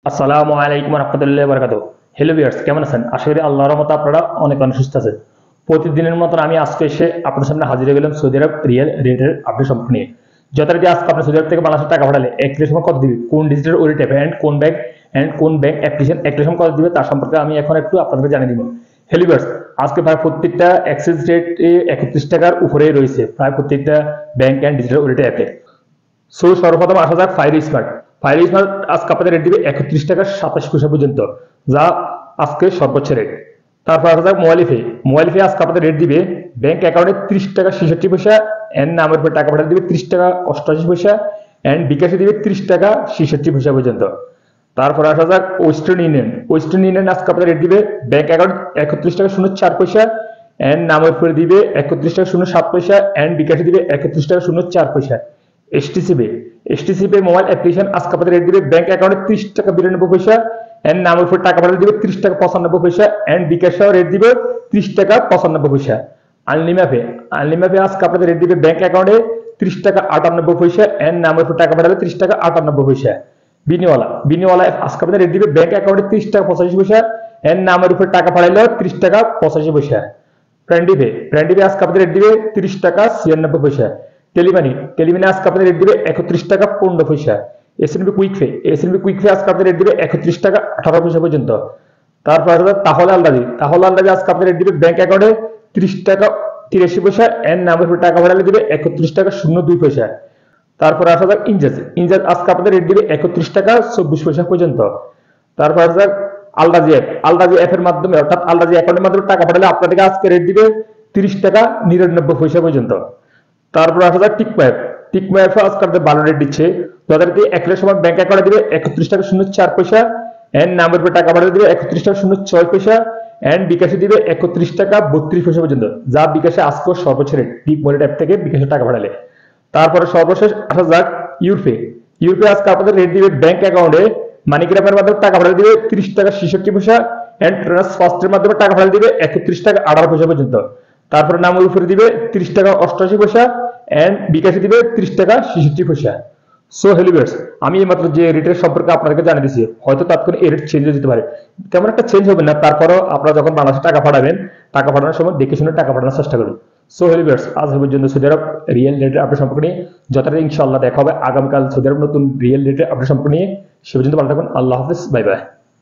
আসসালামু আলাইকুম রহমতুল্লাহ বরকাত। হ্যালো ভিউয়ার্স, কেমন আছেন? আশা করি আল্লাহর রহমতে আপনারা অনেক সুস্থ আছেন। প্রতিদিনের মতন আমি আজকে এসে আপনাদের সামনে হাজির হয়ে গেলাম সৌদি আরব রিয়েল রেটের আপডেট সম্পর্কে নিয়ে। যথারীতি আজকে আপনি সৌদি আরব থেকে বাংলাদেশে টাকা পাঠালে এক সময় কত দিবে, কোন ডিজিটাল ওয়ালেট অ্যাপ অ্যান্ড কোন ব্যাংক অ্যাপ্লিকেশন এক সময় কত দিবে তার সম্পর্কে আমি এখন একটু আপনাদেরকে জানিয়ে দিব। হ্যালো ভিউয়ার্স, আজকে প্রায় প্রত্যেকটা এক্সচেঞ্জ রেট 31 টাকার উপরেই রয়েছে প্রায় প্রত্যেকটা ব্যাংক অ্যান্ড ডিজিটাল ওয়ালেট অ্যাপে। সো সর্বপ্রথম আসা যাক ফায়ার স্মার্ট আজকে আপনাদের রেট দিবে 31 টাকা 27 পয়সা পর্যন্ত, যা আজকে সর্বোচ্চ রেট। তারপর আসা যাক মোবাইল ফে আজকে আপনাদের রেট দিবে ব্যাংক অ্যাকাউন্টে 30 টাকা 66 পয়সা, এন্ড নামের উপর টাকা পাঠাতে দিবে 30 টাকা 88 পয়সা, এন্ড বিকাশে দিবে 30 টাকা 66 পয়সা পর্যন্ত। তারপর আসা যাক ওয়েস্টার্ন ইউনিয়ন আজকে আপনাদের রেট দিবে ব্যাংক অ্যাকাউন্ট 31 টাকা 04 পয়সা, এন্ড নামের উপরে দিবে 31 টাকা 07 পয়সা, এন্ড বিকাশে দিবে 31 টাকা 04 পয়সা। এসটিসি পে মোবাইল অ্যাপ্লিকেশন আজকে আপনাদের রেট দিবে ব্যাংক অ্যাকাউন্টে 30 টাকা 92 পয়সা, এন্ড নামের উপর টাকা পাঠাতে দিবে 30 টাকা 95 পয়সা, এন্ড বিকাশেও রেট দিবে 30 টাকা 95 পয়সা। আনলিমা পে আজকে আপনাদের রেট দিবে ব্যাংক অ্যাকাউন্টে 30 টাকা 98 পয়সা, এন্ড নামের উপর টাকা পাঠালে 30 টাকা 98 পয়সা। বিনিওয়ালা আজকে আপনাদের রেট দিবে ব্যাংক অ্যাকাউন্টে 30 টাকা 85 পয়সা, এন্ড নামের উপর টাকা পাঠাইলেও 30 টাকা 85 পয়সা। ফ্রেন্ডিপে আজকে আপনাদের রেট দিবে 30 টাকা 96 পয়সা। টেলিমানি আজকে আপনাদের রেট দিবে 31 টাকা 15 পয়সা। এসএনবি কুইক পে আজকে আপনাদের রেট দিবে 31 টাকা 18 পয়সা পর্যন্ত। তারপর তাহলে আলদাজি আজকে আপনাদের রেট দিবে ব্যাংক অ্যাকাউন্টে 30 টাকা 83 পয়সা, এন্ড নামের উপর টাকা পাঠালে দিবে 31 টাকা 02 পয়সা। তারপর আসা যাক ইনজাজ আজকে আপনাদের রেট দিবে 31 টাকা 24 পয়সা পর্যন্ত। তারপর আসা যাক আলদাজি অ্যাপের মাধ্যমে অর্থাৎ আলদাজি অ্যাকাউন্টের মাধ্যমে টাকা পাঠালে আপনাদেরকে আজকে রেট দিবে 30 টাকা 99 পয়সা পর্যন্ত। তারপর আসা যাক টিকমো আজকে আপনাদের ভালো রেট দিচ্ছে। যথারীতি এক সময় ব্যাংক অ্যাকাউন্টে দিবে 31 টাকা 04 পয়সা, এন্ড নামের উপর টাকা পাঠালে দিবে 31 টাকা 06 পয়সা, এন্ড বিকাশে দিবে 31 টাকা 32 পয়সা পর্যন্ত, যা বিকাশে আজকে সর্বোচ্চ রেট টিকমো অ্যাপ থেকে বিকাশে টাকা পাঠালে। তারপরে সর্বশেষ আসা যাক ইউরপে আজকে আপনাদের রেট দিবে ব্যাংক অ্যাকাউন্টে মানিগ্রামের মাধ্যমে টাকা পাঠালে দিবে 30 টাকা 66 পয়সা, এন্ড ট্রান্সফারের মাধ্যমে টাকা পাঠালে দিবে 31 টাকা 18 পয়সা পর্যন্ত। তারপরে নামের উপরে দিবে 30 টাকা 88 পয়সা, এন্ড বিকাশে দিবে 30 টাকা 66 পয়সা। সো হেলিভার্স, আমি এইমাত্র যে রেটের সম্পর্কে আপনাদেরকে জানিয়ে দিচ্ছি, হয়তো তাৎক্ষণিক এই রেট চেঞ্জ হয়ে যেতে পারে, তেমন একটা চেঞ্জ হবে না। তারপরও আপনারা যখন বাংলাদেশে টাকা পাঠাবেন, টাকা পাঠানোর সময় দেখে শুনে টাকা পাঠানোর চেষ্টা করুন। সো হেলিভার্স, আজ পর্যন্ত সৌদি আরব রিয়েল রেটের আপডেট সম্পর্কে নিয়ে যথারীতি ইনশাআল্লাহ দেখা হবে আগামীকাল সৌদি আরব নতুন রিয়েল রেটের আপডেট সম্পর্কে নিয়ে। সে পর্যন্ত ভালো থাকুন। আল্লাহ হাফিজ, বাই বাই।